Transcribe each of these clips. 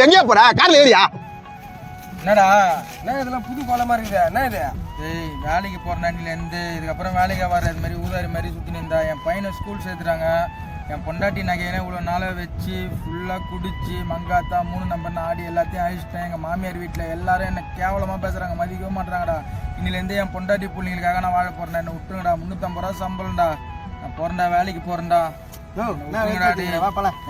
எங்கேயா போற? கார்ல ஏறியா? என்னடா என்ன இதெல்லாம் புது கோலமா இருக்குது? என்ன இது? ஏய் வேலைக்கு போற நாட்டிலேருந்து இதுக்கப்புறம் வேலைக்கு வர இது மாதிரி ஊதாரி மாதிரி சுற்றி நின்றா. என் பையனை ஸ்கூல் சேர்த்துட்டாங்க. என் பொண்டாட்டி நகையில இவ்வளோ நாளை வச்சு ஃபுல்லாக குடிச்சு மங்காத்தா 3 நம்பர்னு ஆடி எல்லாத்தையும் அழிச்சிட்டேன். எங்கள் மாமியார் வீட்டில் எல்லாரும் என்ன கேவலமாக பேசுகிறாங்க, மதிக்கவே மாட்டுறாங்கடா. இன்னிலேருந்து என் பொண்டாட்டி பிள்ளைங்களுக்காக நான் வாழ போகிறேன். என்ன விட்டுருங்கடா. 350 ரூபா சம்பளம்டா. நான் போகிறேன்டா, வேலைக்கு போகிறேன்டா.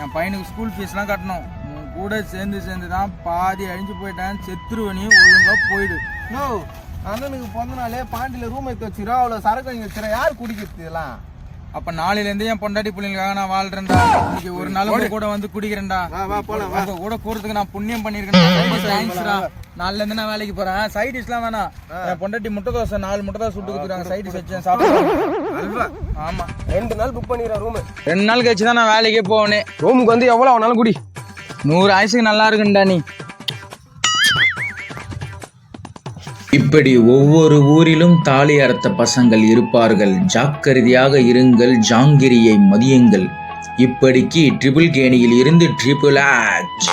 என் பையனுக்கு ஸ்கூல் ஃபீஸ்லாம் கட்டணும். உன் கூட சேர்ந்து தான் பாதி அழிஞ்சு போயிட்டேன். செத்துருவனையும் ஒழுங்காக போயிடு. அண்ணனுக்கு பிறந்த நாளே பாண்டியில ரூம் எடுத்து வச்சிரும், அவ்வளவு சரக்கு வாங்கி வச்சிரும். யாரு குடிக்கிறது இதெல்லாம்? அப்ப நாளையிலேருந்து என் பொண்டாட்டி பிள்ளைங்களுக்காக நான் வாழ்றேன்டா. இன்னைக்கு ஒரு நாள் கூட வந்து குடிக்கிறேன்டா. கூட கூறதுக்கு நான் புண்ணியம் பண்ணிருக்கேன். நாளைல இருந்து நான் வேலைக்கு போறேன். சைட் டிஷ்லாம் வேணாம். என் பொண்டாட்டி முட்டை தோசை 4 முட்டை தோசை சுட்டு கொடுத்துருக்காங்க. சைட் டிஷ் வச்சேன் சாப்பிடுவேன். ஆமா 2 நாள் புக் பண்ணிடுறேன் ரூம். 2 நாள் கழிச்சு தான் நான் வேலைக்கே போவேனே. ரூமுக்கு வந்து எவ்வளவு ஆனாலும் குடி. 100 ஆயுசுக்கு நல்லா இருக்குண்டா நீ. இப்படி ஒவ்வொரு ஊரிலும் தாலி அறுத்த பசங்கள் இருப்பார்கள். ஜாக்கிரதையாக இருங்கள், ஜாங்கிரியை மதியுங்கள். இப்படிக்கு ட்ரிபிள் கேணியில் இருந்து ட்ரிபிள் ஆக்ட்.